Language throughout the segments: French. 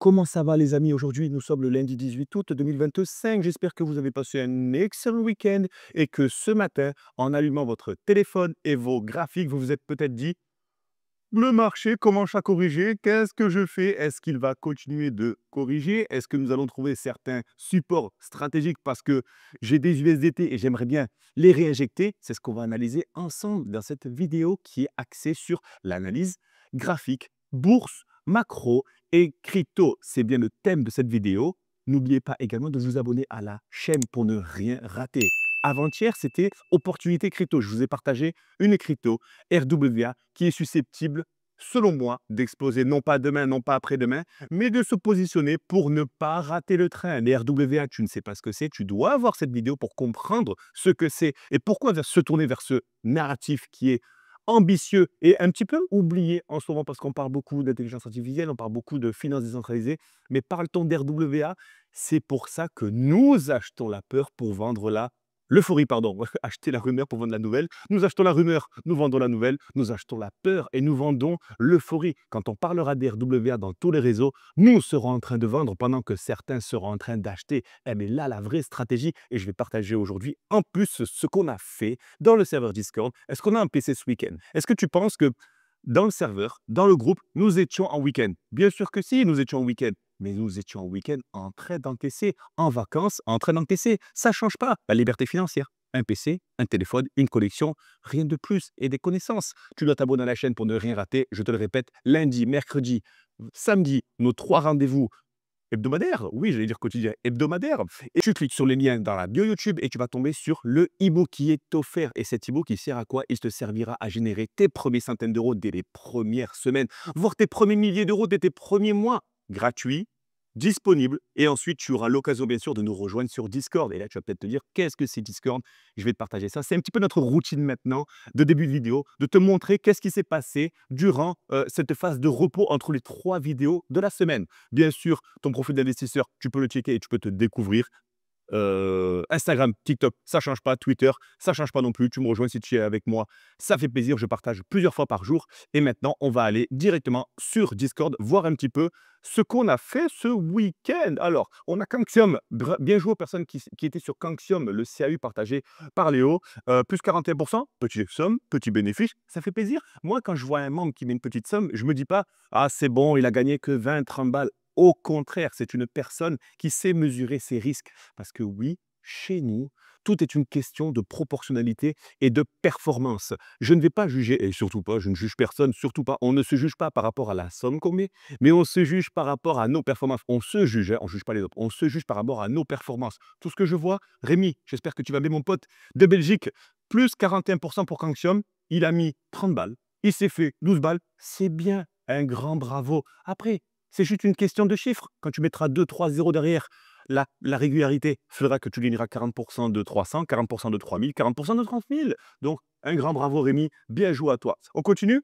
Comment ça va les amis? Aujourd'hui, nous sommes le lundi 18 août 2025. J'espère que vous avez passé un excellent week-end et que ce matin, en allumant votre téléphone et vos graphiques, vous vous êtes peut-être dit, le marché commence à corriger. Qu'est-ce que je fais? Est-ce qu'il va continuer de corriger? Est-ce que nous allons trouver certains supports stratégiques parce que j'ai des USDT et j'aimerais bien les réinjecter? C'est ce qu'on va analyser ensemble dans cette vidéo qui est axée sur l'analyse graphique, bourse, macro et crypto. C'est bien le thème de cette vidéo. N'oubliez pas également de vous abonner à la chaîne pour ne rien rater. Avant-hier, c'était opportunité crypto. Je vous ai partagé une crypto RWA qui est susceptible, selon moi, d'exploser non pas demain, non pas après-demain, mais de se positionner pour ne pas rater le train. Les RWA, tu ne sais pas ce que c'est, tu dois voir cette vidéo pour comprendre ce que c'est et pourquoi se tourner vers ce narratif qui est ambitieux et un petit peu oublié en ce moment parce qu'on parle beaucoup d'intelligence artificielle, on parle beaucoup de finances décentralisées, mais parle-t-on d'RWA? C'est pour ça que nous achetons la peur pour vendre l'euphorie, pardon, acheter la rumeur pour vendre la nouvelle. Nous achetons la rumeur, nous vendons la nouvelle. Nous achetons la peur et nous vendons l'euphorie. Quand on parlera d'RWA dans tous les réseaux, nous serons en train de vendre pendant que certains seront en train d'acheter. Eh mais là, la vraie stratégie, et je vais partager aujourd'hui en plus ce qu'on a fait dans le serveur Discord. Est-ce qu'on a un PC ce week-end? Est-ce que tu penses que dans le serveur, dans le groupe, nous étions en week-end? Bien sûr que si, nous étions en week-end. Mais nous étions en week-end en train d'encaisser, en vacances, en train d'encaisser. Ça ne change pas. La liberté financière. Un PC, un téléphone, une connexion, rien de plus. Et des connaissances. Tu dois t'abonner à la chaîne pour ne rien rater. Je te le répète, lundi, mercredi, samedi, nos 3 rendez-vous hebdomadaires. Oui, j'allais dire quotidien, hebdomadaire. Et tu cliques sur les liens dans la bio YouTube et tu vas tomber sur le e-book qui est offert. Et cet e-book, il sert à quoi? Il te servira à générer tes premiers centaines d'euros dès les premières semaines, voire tes premiers milliers d'euros dès tes premiers mois. Gratuit, disponible. Et ensuite, tu auras l'occasion, bien sûr, de nous rejoindre sur Discord. Et là, tu vas peut-être te dire, qu'est-ce que c'est Discord? Je vais te partager ça. C'est un petit peu notre routine maintenant, de début de vidéo, de te montrer qu'est-ce qui s'est passé durant cette phase de repos entre les 3 vidéos de la semaine. Bien sûr, ton profil d'investisseur, tu peux le checker et tu peux te découvrir. Instagram, TikTok, ça change pas. Twitter, ça change pas non plus. Tu me rejoins si tu es avec moi. Ça fait plaisir. Je partage plusieurs fois par jour. Et maintenant, on va aller directement sur Discord, voir un petit peu ce qu'on a fait ce week-end. Alors, on a Kanxium. Bien joué aux personnes qui étaient sur Kanxium, le CAU partagé par Léo. Plus 41%. Petite somme, petit bénéfice. Ça fait plaisir. Moi, quand je vois un membre qui met une petite somme, je me dis pas, ah, c'est bon, il a gagné que 20, 30 balles. Au contraire, c'est une personne qui sait mesurer ses risques. Parce que oui, chez nous, tout est une question de proportionnalité et de performance. Je ne vais pas juger, et surtout pas, je ne juge personne, surtout pas. On ne se juge pas par rapport à la somme qu'on met, mais on se juge par rapport à nos performances. On se juge, hein, on ne juge pas les autres, on se juge par rapport à nos performances. Tout ce que je vois, Rémi, j'espère que tu vas bien, mon pote de Belgique, plus 41% pour Kanxium, il a mis 30 balles, il s'est fait 12 balles, c'est bien, un grand bravo. Après, c'est juste une question de chiffres. Quand tu mettras 2, 3 zéros derrière, la régularité fera que tu gagneras 40% de 300, 40% de 3000, 40% de 30 000. Donc, un grand bravo Rémi, bien joué à toi. On continue?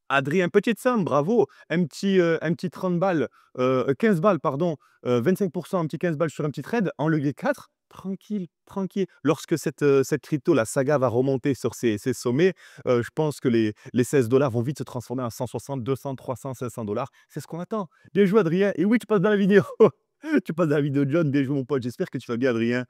Adrien, petite somme, bravo. Un petit 30 balles, 15 balles, pardon, 25%, un petit 15 balles sur un petit trade en levier 4. Tranquille, tranquille. Lorsque cette crypto, la saga va remonter sur ses sommets, je pense que les 16 $ vont vite se transformer en 160, 200, 300, 500 $. C'est ce qu'on attend. Bien joué, Adrien. Et oui, tu passes dans la vidéo. Tu passes dans la vidéo de John. Bien joué, mon pote. J'espère que tu vas bien, Adrien,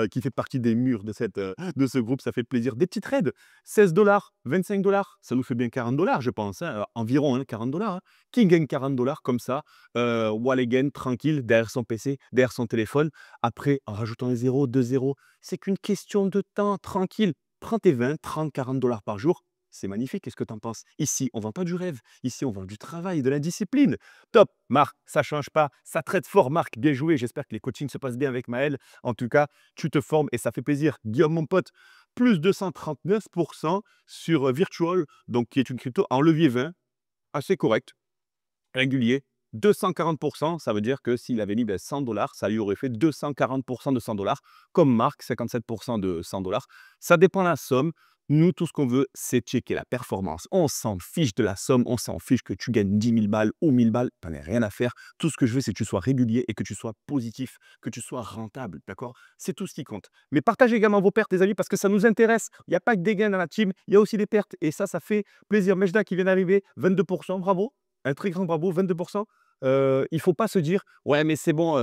qui fait partie des murs de ce groupe. Ça fait plaisir. Des petits trades. 16 $, 25 $, ça nous fait bien 40 $, je pense, hein, environ, hein, 40 $. Hein. Qui gagne 40 $ comme ça, wall again, tranquille, derrière son PC, derrière son téléphone. Après, en rajoutant les zéros, 2 zéros, c'est qu'une question de temps, tranquille. Prends tes 20, 30, 40 $ par jour. C'est magnifique, qu'est-ce que tu en penses? Ici, on vend pas du rêve. Ici, on vend du travail, de la discipline. Top, Marc, ça change pas. Ça traite fort, Marc. Bien joué. J'espère que les coachings se passent bien avec Maël. En tout cas, tu te formes et ça fait plaisir. Guillaume, mon pote, plus 239% sur Virtual, donc qui est une crypto en levier 20, assez correct, régulier. 240%, ça veut dire que s'il avait mis 100 $, ça lui aurait fait 240% de 100 $, comme Marc, 57% de 100 $. Ça dépend de la somme. Nous, tout ce qu'on veut, c'est checker la performance. On s'en fiche de la somme, on s'en fiche que tu gagnes 10 000 balles ou 1000 balles, t'en as rien à faire. Tout ce que je veux, c'est que tu sois régulier et que tu sois positif, que tu sois rentable, d'accord? C'est tout ce qui compte. Mais partagez également vos pertes, les amis, parce que ça nous intéresse. Il n'y a pas que des gains dans la team, il y a aussi des pertes. Et ça fait plaisir. Mejda qui vient d'arriver, 22%, bravo. Un très grand bravo, 22%. Il faut pas se dire: «Ouais, mais c'est bon,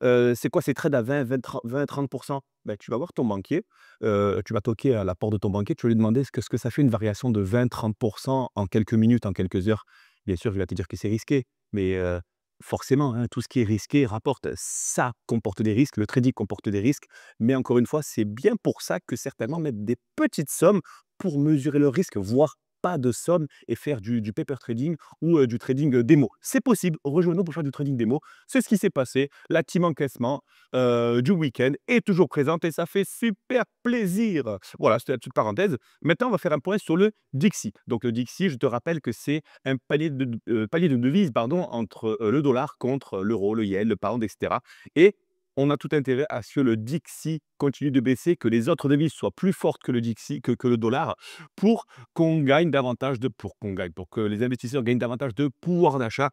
c'est quoi ces trades à 20-30%?» Ben, tu vas voir ton banquier, tu vas toquer à la porte de ton banquier, tu vas lui demander ce que ça fait une variation de 20-30% en quelques minutes, en quelques heures. Bien sûr, il va te dire que c'est risqué, mais forcément, hein, tout ce qui est risqué rapporte. Ça comporte des risques, le trading comporte des risques, mais encore une fois, c'est bien pour ça que certainement mettre des petites sommes pour mesurer le risque, voire pas de somme et faire du paper trading ou du trading démo. C'est possible, rejoins-nous pour faire du trading démo. C'est ce qui s'est passé. La team encaissement du week-end est toujours présente et ça fait super plaisir. Voilà, c'était la petite parenthèse. Maintenant, on va faire un point sur le Dixie. Donc le Dixie, je te rappelle que c'est un palier de devises pardon, entre le dollar contre l'euro, le yen, le pound, etc. Et on a tout intérêt à ce que le Dixie continue de baisser, que les autres devises soient plus fortes que le Dixie, que le dollar, pour qu'on gagne davantage pour que les investisseurs gagnent davantage de pouvoir d'achat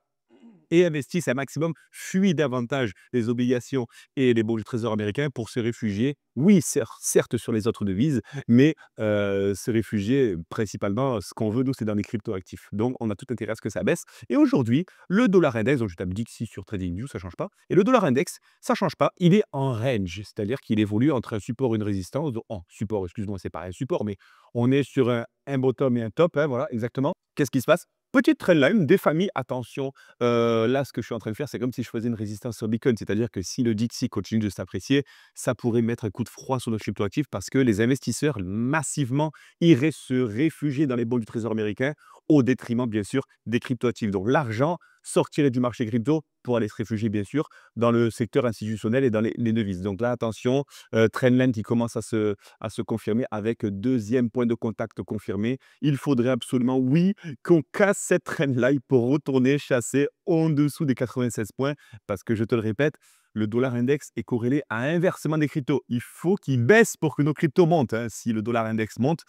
et investissent un maximum, fuient davantage les obligations et les bons du trésor américain pour se réfugier, oui, certes sur les autres devises, mais se réfugier principalement, ce qu'on veut, nous, c'est dans les cryptoactifs. Donc, on a tout intérêt à ce que ça baisse. Et aujourd'hui, le dollar index, donc je tape Dixie sur TradingView, ça ne change pas. Et le dollar index, ça ne change pas. Il est en range, c'est-à-dire qu'il évolue entre un support et une résistance. Donc, support, excuse-moi, c'est pas un support, mais on est sur un bottom et un top, hein, voilà, exactement. Qu'est-ce qui se passe? Petite trendline des familles, attention, là, ce que je suis en train de faire, c'est comme si je faisais une résistance sur Bitcoin. C'est-à-dire que si le Dixie continue de s'apprécier, ça pourrait mettre un coup de froid sur nos cryptoactifs parce que les investisseurs, massivement, iraient se réfugier dans les bons du trésor américain au détriment, bien sûr, des cryptoactifs. Donc l'argent sortirait du marché crypto pour aller se réfugier, bien sûr, dans le secteur institutionnel et dans les devises. Donc là, attention, trendline qui commence à se confirmer avec deuxième point de contact confirmé. Il faudrait absolument, oui, qu'on casse cette trend-là pour retourner chasser en dessous des 96 points. Parce que je te le répète, le dollar index est corrélé à inversement des cryptos. Il faut qu'il baisse pour que nos cryptos montent, hein. Si le dollar index monte,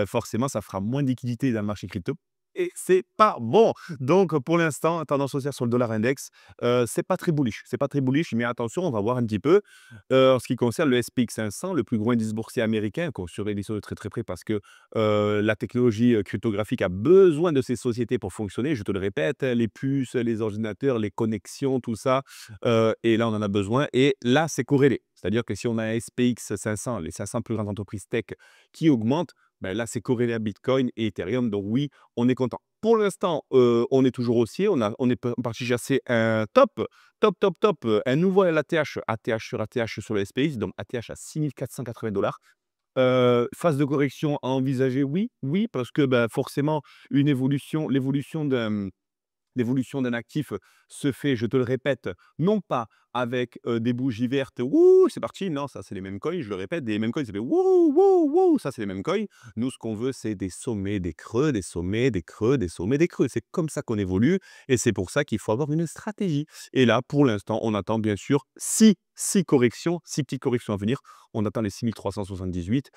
forcément, ça fera moins de liquidité dans le marché crypto. Et c'est pas bon. Donc, pour l'instant, tendance haussière sur le dollar index, c'est pas très bullish. C'est pas très bullish, mais attention, on va voir un petit peu. En ce qui concerne le SPX 500, le plus gros indice boursier américain, qu'on surveille les choses de très très près parce que la technologie cryptographique a besoin de ces sociétés pour fonctionner. Je te le répète, hein, les puces, les ordinateurs, les connexions, tout ça. Et là, on en a besoin. Et là, c'est corrélé. C'est-à-dire que si on a un SPX 500, les 500 plus grandes entreprises tech qui augmentent, ben là, c'est corrélé à Bitcoin et Ethereum. Donc oui, on est content. Pour l'instant, on est toujours haussier. On est parti chasser un top, un nouveau ATH, ATH sur ATH sur le SPX, donc ATH à 6 480 $. Phase de correction à envisager, oui, oui, parce que bah, forcément, l'évolution d'un actif se fait, je te le répète, non pas avec des bougies vertes, wouh, c'est parti, non, ça c'est les mêmes coins, je le répète, des mêmes coins, ça fait wouh, wouh, wouh, ça c'est les mêmes coins. Nous, ce qu'on veut, c'est des sommets, des creux, des sommets, des creux, des sommets, des creux. C'est comme ça qu'on évolue et c'est pour ça qu'il faut avoir une stratégie. Et là, pour l'instant, on attend bien sûr six petites corrections à venir. On attend les 6378,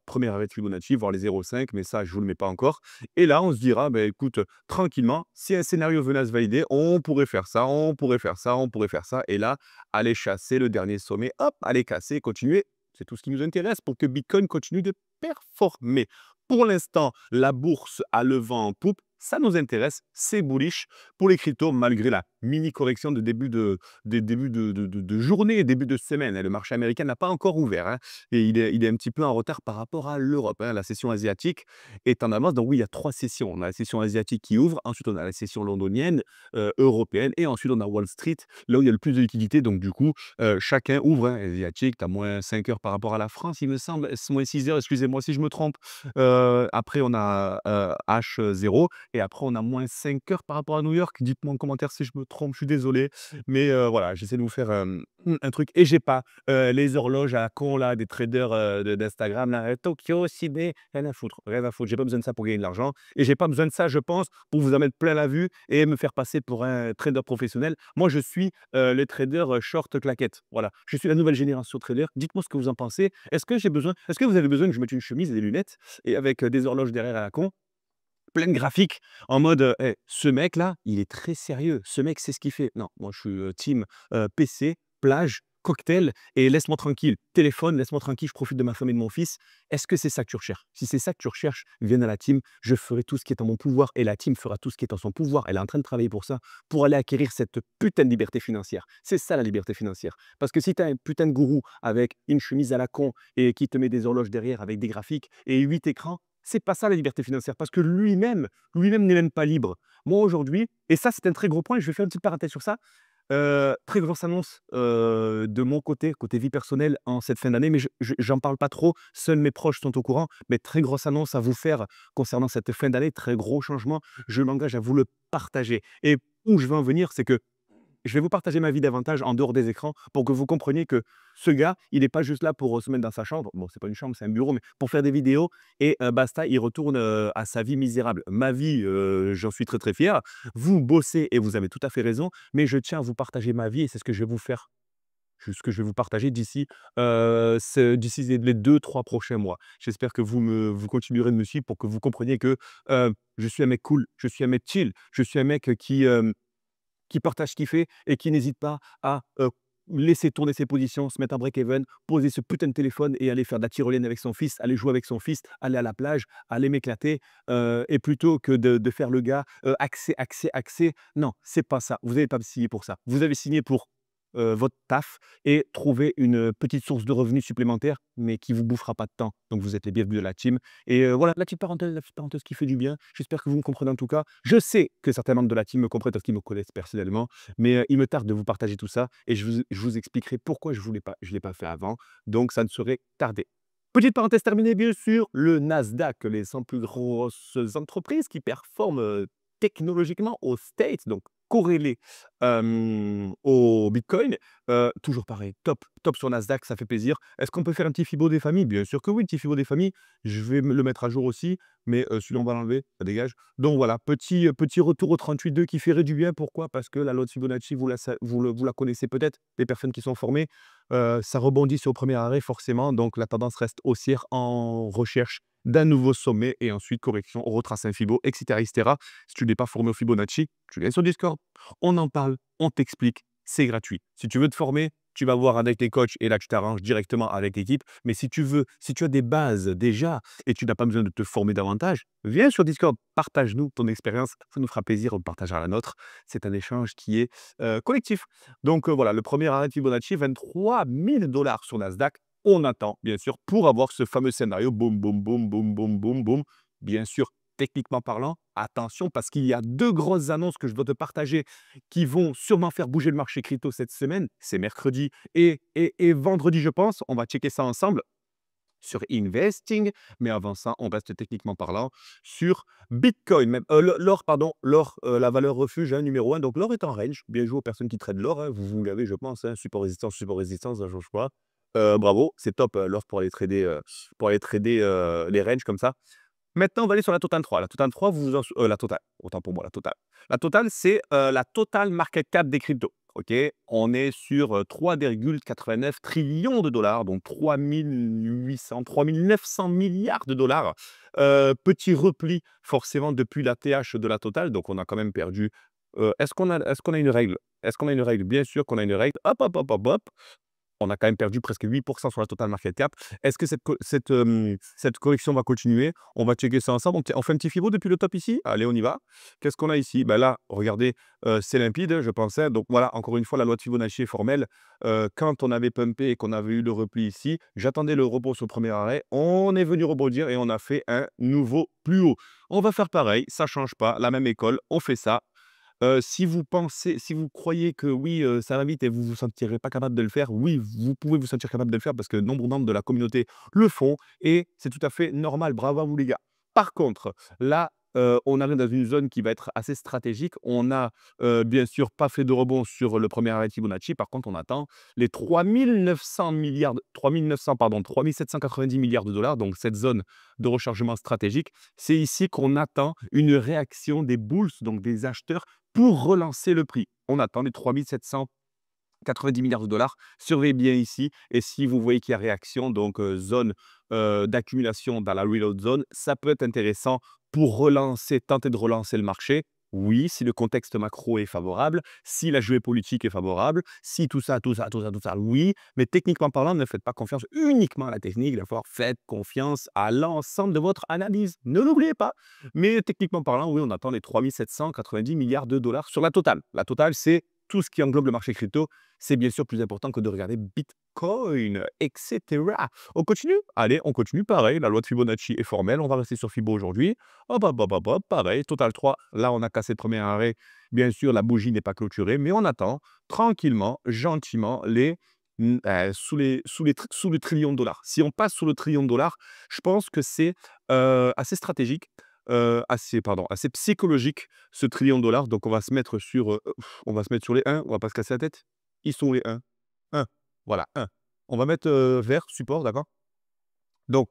premier arrêt de Fibonacci, voire les 0,5, mais ça, je ne vous le mets pas encore. Et là, on se dira, bah, écoute, tranquillement, si un scénario venait à se valider, on pourrait faire ça, on pourrait faire ça, on pourrait faire ça. Et là, aller chasser le dernier sommet, hop, aller casser, continuer. C'est tout ce qui nous intéresse pour que Bitcoin continue de performer. Pour l'instant, la bourse a le vent en poupe. Ça nous intéresse, c'est bullish pour les cryptos malgré la mini correction des débuts de journée, début de semaine, hein. Le marché américain n'a pas encore ouvert, hein, et il est un petit peu en retard par rapport à l'Europe, hein. La session asiatique est en avance. Donc oui, il y a 3 sessions. On a la session asiatique qui ouvre, ensuite on a la session londonienne, européenne et ensuite on a Wall Street, là où il y a le plus de liquidités. Donc du coup, chacun ouvre, hein. Asiatique, tu as moins 5 heures par rapport à la France, il me semble, moins 6 heures, excusez-moi si je me trompe. Après on a, H0 et après on a moins 5 heures par rapport à New York. Dites-moi en commentaire si je me trompe, je suis désolé. Mais voilà, j'essaie de vous faire, un truc et j'ai pas, les horloges à la con là, des traders, d'Instagram là, Tokyo, Sydney, rien à foutre, rien à foutre. J'ai pas besoin de ça pour gagner de l'argent et j'ai pas besoin de ça, je pense, pour vous en mettre plein la vue et me faire passer pour un trader professionnel. Moi, je suis, le trader, short claquette. Voilà, je suis la nouvelle génération trader. Dites-moi ce que vous en pensez. Est-ce que vous avez besoin que je mette une chemise et des lunettes et avec, des horloges derrière à la con? Plein de graphiques en mode, «Eh, ce mec-là, il est très sérieux. Ce mec, c'est ce qu'il fait». Non, moi je suis, team, PC, plage, cocktail et laisse-moi tranquille. Téléphone, laisse-moi tranquille, je profite de ma femme et de mon fils. Est-ce que c'est ça que tu recherches? Si c'est ça que tu recherches, viens à la team. Je ferai tout ce qui est en mon pouvoir et la team fera tout ce qui est en son pouvoir. Elle est en train de travailler pour ça, pour aller acquérir cette putain de liberté financière. C'est ça la liberté financière. Parce que si tu as un putain de gourou avec une chemise à la con et qui te met des horloges derrière avec des graphiques et 8 écrans, c'est pas ça la liberté financière parce que lui-même n'est même pas libre. Moi aujourd'hui, et ça c'est un très gros point, je vais faire une petite parenthèse sur ça. Très grosse annonce, de mon côté, côté vie personnelle en cette fin d'année, mais j'en parle pas trop. Seuls mes proches sont au courant, mais très grosse annonce à vous faire concernant cette fin d'année, très gros changement. Je m'engage à vous le partager et où je veux en venir, c'est que je vais vous partager ma vie davantage en dehors des écrans pour que vous compreniez que ce gars, il n'est pas juste là pour se mettre dans sa chambre. Bon, c'est pas une chambre, c'est un bureau, mais pour faire des vidéos et basta, il retourne à sa vie misérable. Ma vie, j'en suis très très fier. Vous bossez et vous avez tout à fait raison, mais je tiens à vous partager ma vie et c'est ce que je vais vous faire. Ce que je vais vous partager d'ici les 2, 3 prochains mois. J'espère que vous continuerez de me suivre pour que vous compreniez que je suis un mec cool, je suis un mec chill, je suis un mec qui partage ce qu'il fait et qui n'hésite pas à laisser tourner ses positions, se mettre en break-even, poser ce putain de téléphone et aller faire de la tyrolienne avec son fils, aller jouer avec son fils, aller à la plage, aller m'éclater. Et plutôt que de faire le gars axé. Non, c'est pas ça. Vous n'avez pas signé pour ça. Vous avez signé pour votre taf et trouver une petite source de revenus supplémentaire, mais qui vous bouffera pas de temps. Donc vous êtes les bienvenus de la team. Et voilà, la petite parenthèse qui fait du bien. J'espère que vous me comprenez en tout cas. Je sais que certains membres de la team me comprennent parce qu'ils me connaissent personnellement, mais il me tarde de vous partager tout ça et je vous expliquerai pourquoi je l'ai pas fait avant. Donc ça ne saurait tarder. Petite parenthèse terminée, bien sûr, le Nasdaq, les 100 plus grosses entreprises qui performent technologiquement aux States, donc corrélées au Bitcoin. Toujours pareil, top, top sur Nasdaq, ça fait plaisir. Est-ce qu'on peut faire un petit Fibo des familles? Bien sûr que oui, petit Fibo des familles. Je vais me le mettre à jour aussi, mais celui-là, on va l'enlever, ça dégage. Donc voilà, petit retour au 38,2 qui ferait du bien. Pourquoi? Parce que la loi de Fibonacci, vous la connaissez peut-être, les personnes qui sont formées. Ça rebondit sur le premier arrêt forcément, donc la tendance reste haussière en recherche d'un nouveau sommet et ensuite correction, on retrace un Fibo, etc., etc. Si tu n'es pas formé au Fibonacci, tu viens sur Discord, on en parle, on t'explique, c'est gratuit. Si tu veux te former, tu vas voir avec tes coachs et là, tu t'arranges directement avec l'équipe. Mais si tu as des bases déjà et tu n'as pas besoin de te former davantage, viens sur Discord, partage-nous ton expérience. Ça nous fera plaisir, on partagera la nôtre. C'est un échange qui est collectif. Donc voilà, le premier arrêt de Fibonacci, 23 000 $ sur Nasdaq. On attend, bien sûr, pour avoir ce fameux scénario, boum, boum, boum, boum, boum, boum, boum. Bien sûr, techniquement parlant, attention, parce qu'il y a 2 grosses annonces que je dois te partager qui vont sûrement faire bouger le marché crypto cette semaine. C'est mercredi et vendredi, je pense. On va checker ça ensemble sur Investing. Mais avant ça, on reste techniquement parlant sur Bitcoin. Même, l'or, pardon, l'or, la valeur refuge, hein, numéro 1. Donc l'or est en range. Bien joué aux personnes qui traitent l'or, hein. Vous l'avez, je pense, hein, support résistance, ça ne change pas. Bravo, c'est top l'or pour aller trader les ranges comme ça. Maintenant, on va aller sur la Total 3. La Total 3, vous vous en sou la Total, autant pour moi, la Total. La Total, c'est, la Total market cap des cryptos, OK? On est sur, 3,89 trillions de dollars, donc 3 900 milliards de dollars. Petit repli forcément depuis la TH de la Total, donc on a quand même perdu, est-ce qu'on a une règle? Est-ce qu'on a une règle? Bien sûr qu'on a une règle. Hop, hop, hop, hop, hop. On a quand même perdu presque 8% sur la total market cap. Est-ce que cette correction va continuer? On va checker ça ensemble. On fait un petit fibo depuis le top ici? Allez, on y va. Qu'est-ce qu'on a ici? Ben là, regardez, c'est limpide, je pensais. Donc voilà, encore une fois, la loi de Fibonacci est formelle. Quand on avait pumpé et qu'on avait eu le repli ici, j'attendais le repos sur le premier arrêt. On est venu rebondir et on a fait un nouveau plus haut. On va faire pareil, ça ne change pas, la même école, on fait ça. Si vous croyez que oui, ça va vite et vous vous sentirez pas capable de le faire, oui, vous pouvez vous sentir capable de le faire parce que nombre membres de la communauté le font et c'est tout à fait normal. Bravo à vous les gars. Par contre, là, on arrive dans une zone qui va être assez stratégique. On a, bien sûr pas fait de rebond sur le premier arrêt Fibonacci. Par contre, on attend les 3 900 pardon, 3 790 milliards de dollars, donc cette zone de rechargement stratégique. C'est ici qu'on attend une réaction des bulls, donc des acheteurs pour relancer le prix. On attend les 3 790 milliards de dollars. Surveillez bien ici et si vous voyez qu'il y a réaction, donc zone d'accumulation dans la reload zone, ça peut être intéressant pour tenter de relancer le marché. Oui, si le contexte macro est favorable, si la géopolitique est favorable, si tout ça, oui. Mais techniquement parlant, ne faites pas confiance uniquement à la technique. D'abord, faites confiance à l'ensemble de votre analyse. Ne l'oubliez pas. Mais techniquement parlant, oui, on attend les 3 790 milliards de dollars sur la totale. La totale, c'est tout ce qui englobe le marché crypto. C'est bien sûr plus important que de regarder Bitcoin, etc. On continue? Allez, on continue pareil. La loi de Fibonacci est formelle. On va rester sur Fibo aujourd'hui. Hop, hop, pareil, total 3. Là, on a cassé le premier arrêt. Bien sûr, la bougie n'est pas clôturée, mais on attend tranquillement, gentiment, sous le trillion de dollars. Si on passe sous le trillion de dollars, je pense que c'est assez stratégique, assez psychologique, ce trillion de dollars. Donc, on va se mettre sur les 1, on va pas se casser la tête. Ils sont les 1. 1. Voilà, 1. On va mettre vert, support, d'accord? Donc,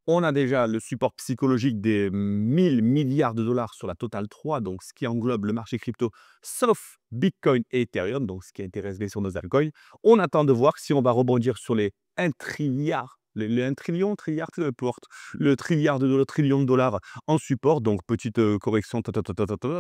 on a déjà le support psychologique des 1 000 milliards de dollars sur la Total 3, donc ce qui englobe le marché crypto, sauf Bitcoin et Ethereum, donc ce qui a été réservé sur nos altcoins. On attend de voir si on va rebondir sur les 1 trilliard, les 1 trillion, trilliard, peu importe, le trillion de dollars en support. Donc, petite correction,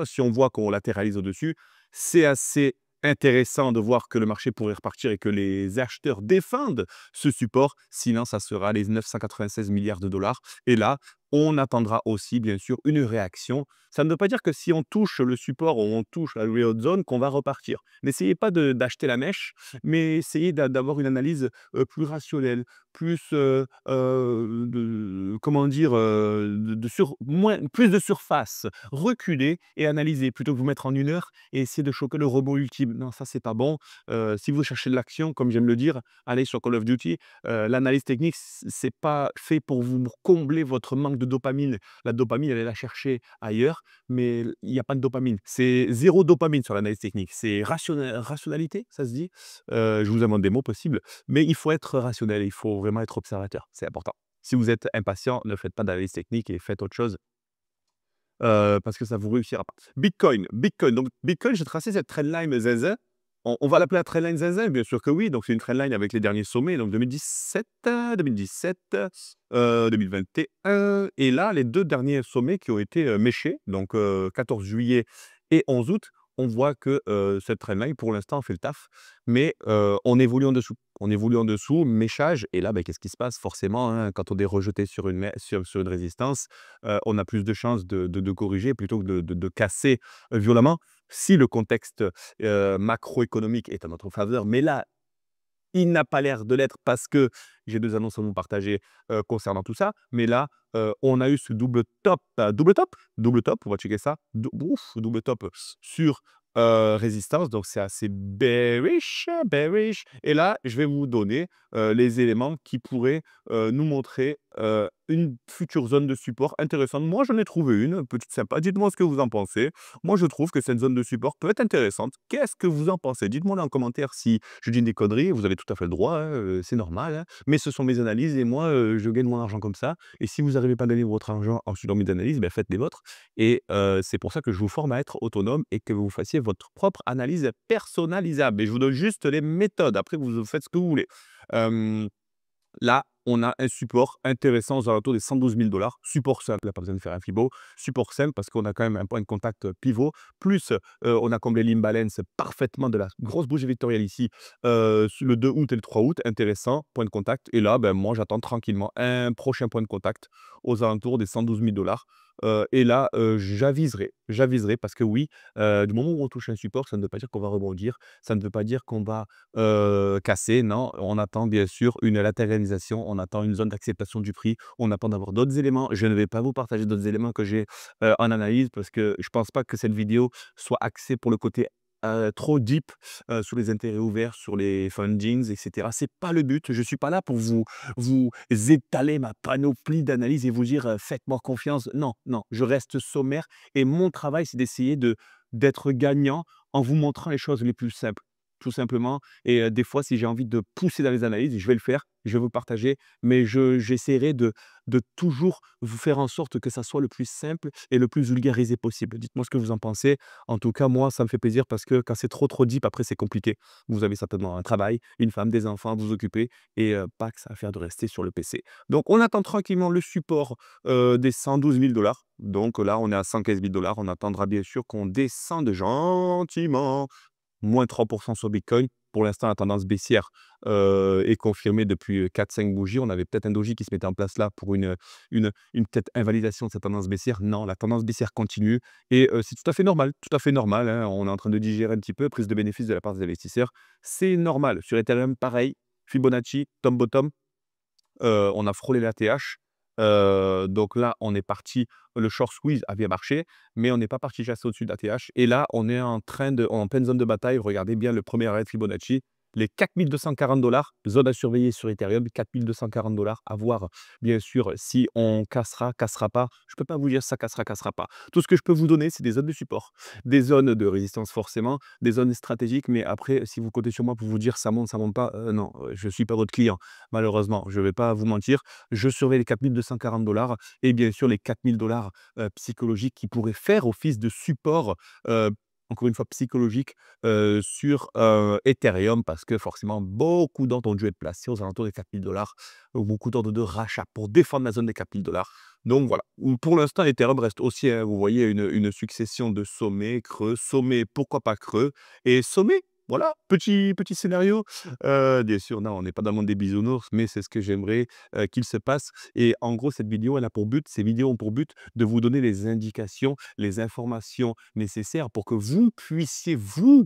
si on voit qu'on latéralise au-dessus, c'est assez intéressant de voir que le marché pourrait repartir et que les acheteurs défendent ce support, sinon ça sera les 996 milliards de dollars. Et là, on attendra aussi, bien sûr, une réaction. Ça ne veut pas dire que si on touche le support ou on touche la haute zone, qu'on va repartir. N'essayez pas d'acheter la mèche, mais essayez d'avoir une analyse plus rationnelle, plus, comment dire, plus de surface. Reculez et analysez plutôt que vous mettre en 1 heure et essayer de choper le rebond ultime. Non, ça, c'est pas bon. Si vous cherchez de l'action, comme j'aime le dire, allez sur Call of Duty. L'analyse technique, c'est pas fait pour vous combler votre manque de dopamine. La dopamine, allez la chercher ailleurs, mais il y a pas de dopamine. C'est zéro dopamine sur l'analyse technique. C'est rationalité, ça se dit? Je vous invente des mots possibles, mais il faut être rationnel, il faut vraiment être observateur, c'est important. Si vous êtes impatient, ne faites pas d'analyse technique et faites autre chose, parce que ça vous réussira pas. Bitcoin, donc Bitcoin, j'ai tracé cette trendline zinzin. On va l'appeler la trendline zinzin? Bien sûr que oui, donc c'est une trendline avec les derniers sommets, donc 2017, 2017, 2021 et là, les 2 derniers sommets qui ont été, méchés, donc 14 juillet et 11 août. On voit que, cette trendline, pour l'instant, fait le taf, mais on évolue en dessous. On évolue en dessous, méchage et là, qu'est-ce qui se passe? Forcément, hein, quand on est rejeté sur une résistance, on a plus de chances de corriger plutôt que de casser violemment. Si le contexte macroéconomique est en notre faveur, mais là, il n'a pas l'air de l'être parce que j'ai 2 annonces à vous partager concernant tout ça. Mais là, on a eu ce double top, double top? Double top, on va checker ça. Double top sur résistance, donc c'est assez bearish, bearish. Et là, je vais vous donner les éléments qui pourraient nous montrer une future zone de support intéressante. Moi, j'en ai trouvé une, petite sympa. Dites-moi ce que vous en pensez. Moi, je trouve que cette zone de support peut être intéressante. Qu'est-ce que vous en pensez? Dites-moi en commentaire si je dis des conneries. Vous avez tout à fait le droit, hein, c'est normal, hein. Mais ce sont mes analyses et moi, je gagne mon argent comme ça. Et si vous n'arrivez pas à gagner votre argent en suivant mes analyses, faites les vôtres. Et c'est pour ça que je vous forme à être autonome et que vous fassiez votre propre analyse personnalisable. Et je vous donne juste les méthodes. Après, vous faites ce que vous voulez. Hem Là, on a un support intéressant aux alentours des 112 000 $. Support simple, il n'y a pas besoin de faire un fibo. Support simple parce qu'on a quand même un point de contact pivot. Plus, on a comblé l'imbalance parfaitement de la grosse bougie vectorielle ici, sur le 2 août et le 3 août. Intéressant, point de contact. Et là, moi, j'attends tranquillement un prochain point de contact aux alentours des 112 000 $. Et là, j'aviserai parce que oui, du moment où on touche un support, ça ne veut pas dire qu'on va rebondir. Ça ne veut pas dire qu'on va casser, non, on attend bien sûr une latéralisation, on attend une zone d'acceptation du prix, on attend d'avoir d'autres éléments. Je ne vais pas vous partager d'autres éléments que j'ai, en analyse parce que je pense pas que cette vidéo soit axée pour le côté, trop deep, sur les intérêts ouverts, sur les fundings et cetera. C'est pas le but. Je suis pas là pour vous étaler ma panoplie d'analyses et vous dire, «Faites-moi confiance». Non, non, je reste sommaire et mon travail, c'est d'essayer d'être gagnant en vous montrant les choses les plus simples. tout simplement. Et des fois, si j'ai envie de pousser dans les analyses, je vais le faire, je vais vous le partager, mais j'essaierai de toujours vous faire en sorte que ça soit le plus simple et le plus vulgarisé possible. Dites-moi ce que vous en pensez. En tout cas, moi, ça me fait plaisir parce que quand c'est trop deep, après, c'est compliqué. Vous avez certainement un travail, une femme, des enfants à vous occuper et pas que ça à faire de rester sur le PC. Donc, on attend tranquillement le support des 112 000 dollars. Donc là, on est à 115 000 dollars. On attendra bien sûr qu'on descende gentiment. Moins 3% sur Bitcoin. Pour l'instant, la tendance baissière est confirmée depuis 4-5 bougies. On avait peut-être un doji qui se mettait en place là pour une peut-être invalidation de cette tendance baissière. Non, la tendance baissière continue et c'est tout à fait normal, hein. On est en train de digérer un petit peu, prise de bénéfice de la part des investisseurs. C'est normal. Sur Ethereum, pareil, Fibonacci, top bottom. On a frôlé la TH. Donc là, on est parti le short squeeze avait marché, mais on n'est pas parti chasser au-dessus de la TH et là, on est en pleine zone de bataille. Regardez bien le premier arrêt de Fibonacci, les 4 240 $, zone à surveiller sur Ethereum, 4 240 $. À voir, bien sûr, si on cassera pas. Je peux pas vous dire si ça cassera pas. Tout ce que je peux vous donner, c'est des zones de support, des zones de résistance forcément, des zones stratégiques, mais après, si vous comptez sur moi pour vous dire ça monte pas, non, je suis pas votre client, malheureusement. Je vais pas vous mentir. Je surveille les 4 240 $ et bien sûr les 4 000 $ psychologiques qui pourraient faire office de support, heu, encore une fois psychologique, sur, Ethereum parce que forcément beaucoup d'ordres ont dû être placés aux alentours des 4 000 $, beaucoup d'ordres de rachat pour défendre la zone des 4 000 $. Donc voilà, pour l'instant Ethereum reste haussier, hein. Vous voyez une succession de sommets, creux, sommets, pourquoi pas creux et sommets. Voilà, petit scénario. Bien sûr, non, on n'est pas dans le monde des bisounours, mais c'est ce que j'aimerais, qu'il se passe et en gros, cette vidéo, elle a pour but ces vidéos ont pour but de vous donner les indications, les informations nécessaires pour que vous puissiez vous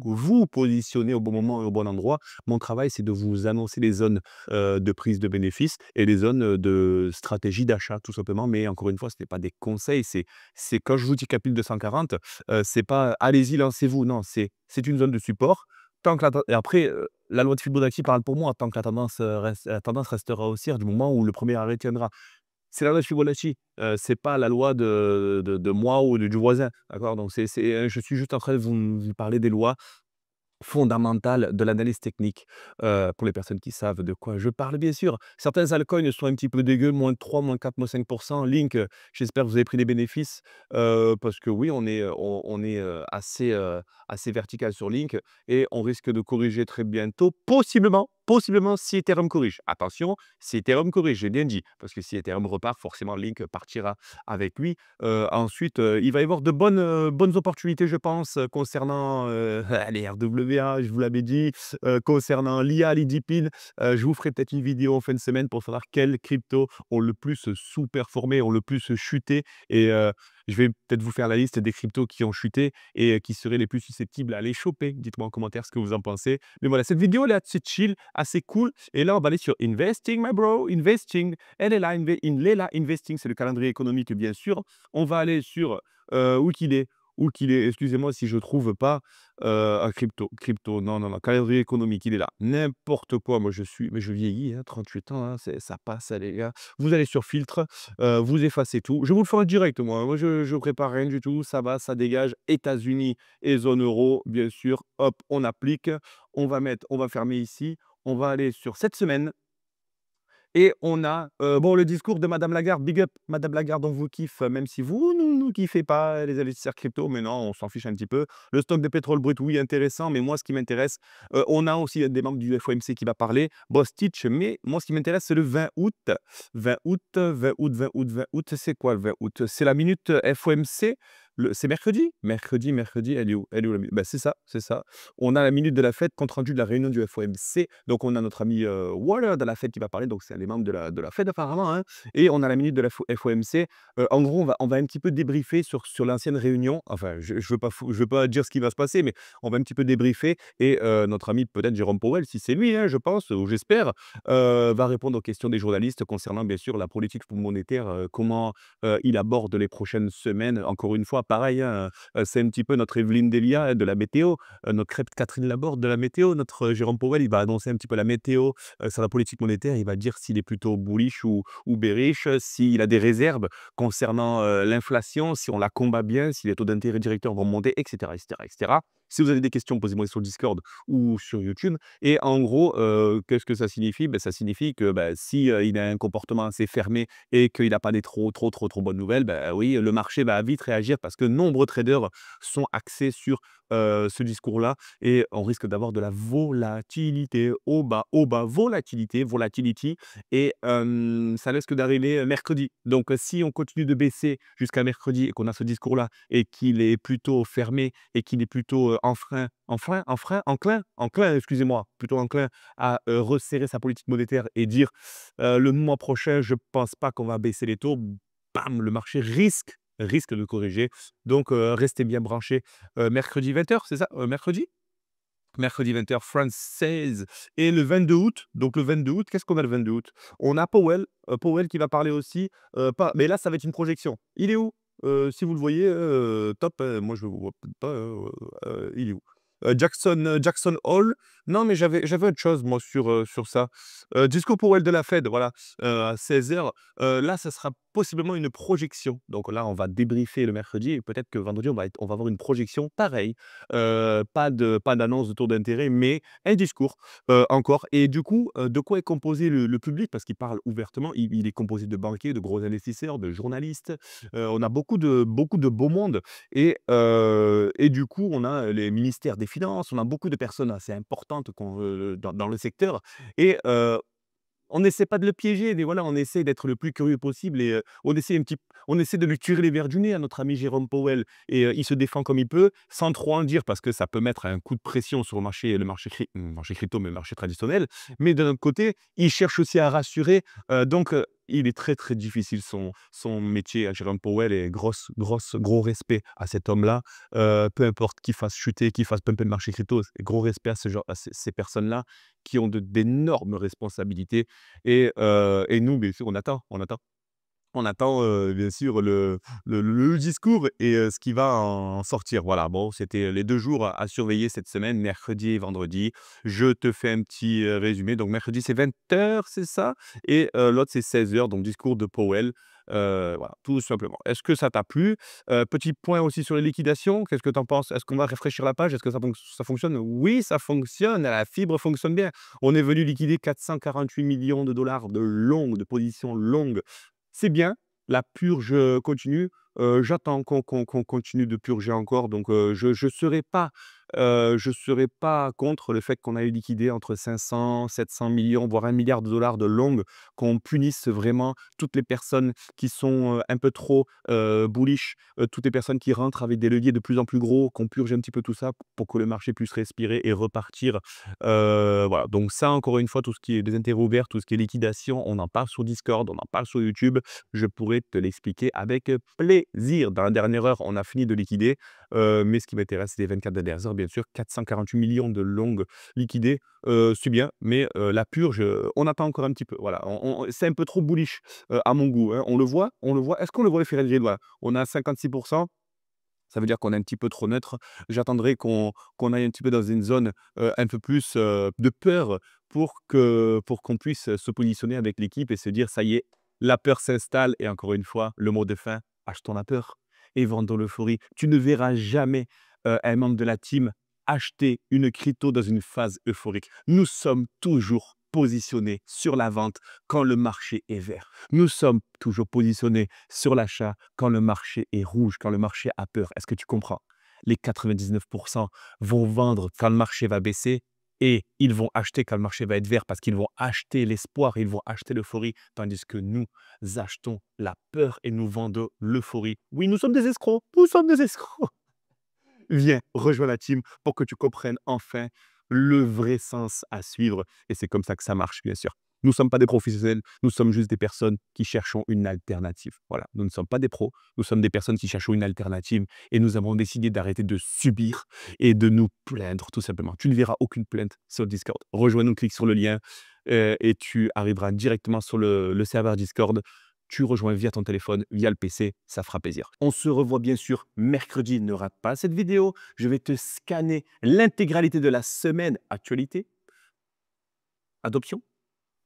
positionner au bon moment et au bon endroit. Mon travail, c'est de vous annoncer les zones, de prise de bénéfices et les zones, de stratégie d'achat, tout simplement. Mais encore une fois, ce n'est pas des conseils, c'est quand je vous dis capile 240, c'est pas: «Allez-y, lancez-vous». Non, c'est une zone de support. Tant que et après, la loi de Fibonacci parle pour moi, tant que la tendance restera haussière du moment où le premier arrêt tiendra. C'est la loi de Fibonacci, c'est pas la loi de moi ou du voisin, d'accord? Donc je suis juste en train de vous parler des lois fondamentale de l'analyse technique, pour les personnes qui savent de quoi je parle, bien sûr. Certains altcoins sont un petit peu dégueux, -3, -4, -5%. Link, j'espère que vous avez pris des bénéfices, parce que oui, on est, assez vertical sur Link et on risque de corriger très bientôt, possiblement si Ethereum corrige. Attention, si Ethereum corrige, j'ai bien dit, parce que si Ethereum repart, forcément Link partira avec lui. Ensuite, il va y avoir de bonnes opportunités, je pense, concernant, les RWA, je vous l'avais dit, concernant l'IA, les DeepIn. Je vous ferai peut-être une vidéo en fin de semaine pour savoir quelles cryptos ont le plus sous-performé, ont le plus chuté et je vais peut-être vous faire la liste des cryptos qui ont chuté et qui seraient les plus susceptibles à les choper. Dites-moi en commentaire ce que vous en pensez. Mais voilà, cette vidéo elle est assez chill, assez cool et là, on va aller sur Investing my bro, Investing. Elle est là, Investing, c'est le calendrier économique, bien sûr. On va aller sur, où qu'il est excusez-moi si je trouve pas, un crypto, non, calendrier économique, il est là. N'importe quoi, moi je vieillis, hein, 38 ans, hein, ça passe, hein, les gars. Vous allez sur filtre, vous effacez tout. Je vous le ferai direct moi, je prépare rien du tout, ça va, ça dégage. États-Unis et zone euro, bien sûr, hop, on applique, on va fermer ici, on va aller sur cette semaine. Et on a, bon, le discours de madame Lagarde, big up madame Lagarde, on vous kiffe, même si vous ne nous kiffez pas, les investisseurs crypto, mais non, on s'en fiche un petit peu. Le stock de pétrole brut, oui, intéressant, mais moi, ce qui m'intéresse, on a aussi des membres du FOMC qui va parler, Bostitch, mais moi, ce qui m'intéresse, c'est le 20 août. 20 août, 20 août, 20 août, 20 août, c'est quoi le 20 août? C'est la minute FOMC, c'est mercredi? Mercredi, elle est où la minute? Bah, c'est ça. On a la minute de la fête, compte rendu de la réunion du FOMC. Donc, on a notre ami Waller de la Fed qui va parler. Donc, c'est un des membres de la Fed, apparemment, hein. Et on a la minute de la FOMC. En gros, on va un petit peu débriefer sur l'ancienne réunion. Enfin, je ne veux pas dire ce qui va se passer, mais on va un petit peu débriefer. Et notre ami, peut-être Jérôme Powell, si c'est lui, hein, je pense, ou j'espère, va répondre aux questions des journalistes concernant, bien sûr, la politique monétaire, comment il aborde les prochaines semaines. Encore une fois, pareil, hein, c'est un petit peu notre Evelyne Delia hein, de la météo. Notre crêpe Catherine Laborde de la météo, notre Jérôme Powell, il va annoncer un petit peu la météo sur la politique monétaire. Il va dire s'il est plutôt bullish ou bearish, s'il a des réserves concernant l'inflation, si on la combat bien, si les taux d'intérêt directeurs vont monter, etc., etc., etc. Si vous avez des questions, posez-moi sur le Discord ou sur YouTube. Et en gros, qu'est-ce que ça signifie? Ça signifie que, si, il a un comportement assez fermé et qu'il n'a pas des trop bonnes nouvelles, oui, le marché va vite réagir parce que nombreux traders sont axés sur, ce discours-là et on risque d'avoir de la volatilité au bas, volatility et ça risque d'arriver, mercredi. Donc, si on continue de baisser jusqu'à mercredi et qu'on a ce discours-là et qu'il est plutôt fermé et qu'il est plutôt, enclin, excusez-moi, plutôt enclin à, resserrer sa politique monétaire et dire, «Le mois prochain, je pense pas qu'on va baisser les taux», bam! Le marché risque de corriger. Donc, restez bien branchés, mercredi 20 h, c'est ça? Mercredi? Mercredi 20 h française et le 22 août, donc le 22 août, qu'est-ce qu'on a le 22 août? On a Powell qui va parler aussi, pas mais là, ça va être une projection. Il est où? Si vous le voyez, top, moi je ne le vois pas, il est où? Jackson Hole. Non, mais j'avais autre chose moi sur ça. Discours Powell de la Fed, voilà, à 16 h. Là, ça sera possiblement une projection. Donc là, on va débriefer le mercredi et peut-être que vendredi, on va avoir une projection pareille. Pas d'annonce de taux d'intérêt, mais un discours, encore et du coup, de quoi est composé le public? Parce qu'il parle ouvertement, il est composé de banquiers, de gros investisseurs, de journalistes, on a beaucoup de beau monde et du coup, on a les ministères des finances, on a beaucoup de personnes assez importantes dans le secteur et on n'essaie pas de le piéger, mais voilà, on essaie d'être le plus curieux possible et on essaie de lui tirer les vers du nez à notre ami Jérôme Powell et il se défend comme il peut, sans trop en dire parce que ça peut mettre un coup de pression sur le marché crypto, mais le marché traditionnel. Mais d'un autre côté, il cherche aussi à rassurer, il est très, très difficile son métier à Jérôme Powell et gros respect à cet homme-là. Peu importe qu'il fasse chuter, qu'il fasse pumper le marché crypto, gros respect à ce genre à ces personnes-là qui ont d'énormes responsabilités et nous, bien sûr, on attend, bien sûr le discours et ce qui va en sortir. Voilà, bon, c'était les 2 jours à surveiller cette semaine, mercredi et vendredi. Je te fais un petit, résumé. Donc mercredi, c'est 20 h, c'est ça? Et l'autre, c'est 16 h, donc discours de Powell. Voilà, tout simplement. Est-ce que ça t'a plu? Petit point aussi sur les liquidations, qu'est-ce que tu en penses? Est-ce qu'on va rafraîchir la page? Est-ce que ça fonctionne? Oui, ça fonctionne, la fibre fonctionne bien. On est venu liquider 448 millions de dollars de positions longues. C'est bien, la purge, continue. J'attends qu'on continue de purger encore donc je serai pas contre le fait qu'on aille liquider entre 500-700 millions, voire 1 milliard de dollars de longues, qu'on punisse vraiment toutes les personnes qui sont, un peu trop, bullish, toutes les personnes qui rentrent avec des leviers de plus en plus gros, qu'on purge un petit peu tout ça pour que le marché puisse respirer et repartir. Voilà, donc ça, encore une fois, tout ce qui est des intérêts ouverts, tout ce qui est liquidation, on en parle sur Discord, on en parle sur YouTube. Je pourrais te l'expliquer avec plaisir. Dans la dernière heure, on a fini de liquider, mais ce qui m'intéresse, c'est les 24 dernières heures, bien sûr. 448 millions de longues liquidées, c'est bien, mais la purge, on attend encore un petit peu. Voilà, c'est un peu trop bullish, à mon goût, hein. On le voit. Est-ce qu'on le voit effet de voilà. On a 56. Ça veut dire qu'on est un petit peu trop neutre. J'attendrai qu'on aille un petit peu dans une zone, un peu plus, de peur pour qu'on puisse se positionner avec l'équipe et se dire: «Ça y est, la peur s'installe» et encore une fois, le mot de fin: achetons la peur et vendons l'euphorie. Tu ne verras jamais, un membre de la team acheter une crypto dans une phase euphorique. Nous sommes toujours positionnés sur la vente quand le marché est vert. Nous sommes toujours positionnés sur l'achat quand le marché est rouge, quand le marché a peur. Est-ce que tu comprends? Les 99 vont vendre quand le marché va baisser et ils vont acheter quand le marché va être vert parce qu'ils vont acheter l'espoir, ils vont acheter l'euphorie, tandis que nous achetons la peur et nous vendons l'euphorie. Oui, nous sommes des escrocs, nous sommes des escrocs. Viens, rejoins la team pour que tu comprennes enfin le vrai sens à suivre et c'est comme ça que ça marche, bien sûr. Nous ne sommes pas des professionnels, nous sommes juste des personnes qui cherchons une alternative. Voilà, nous ne sommes pas des pros, nous sommes des personnes qui cherchons une alternative et nous avons décidé d'arrêter de subir et de nous plaindre, tout simplement. Tu ne verras aucune plainte sur Discord. Rejoins-nous, clique sur le lien, et tu arriveras directement sur le serveur Discord. Tu rejoins via ton téléphone, via le PC, ça fera plaisir. On se revoit bien sûr mercredi, ne rate pas cette vidéo. Je vais te scanner l'intégralité de la semaine actualité, adoption,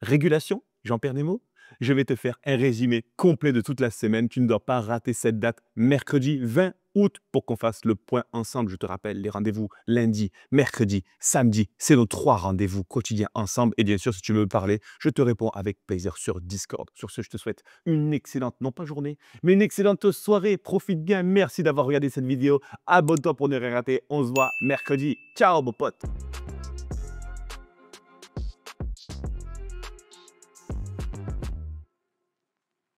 régulation, j'en perds des mots. Je vais te faire un résumé complet de toute la semaine. Tu ne dois pas rater cette date, mercredi 20 août. août pour qu'on fasse le point ensemble. Je te rappelle, les rendez-vous lundi, mercredi, samedi, c'est nos 3 rendez-vous quotidiens ensemble. Et bien sûr, si tu veux me parler, je te réponds avec plaisir sur Discord. Sur ce, je te souhaite une excellente, non pas journée, mais une excellente soirée. Profite bien. Merci d'avoir regardé cette vidéo. Abonne-toi pour ne rien rater. On se voit mercredi. Ciao, mon pote.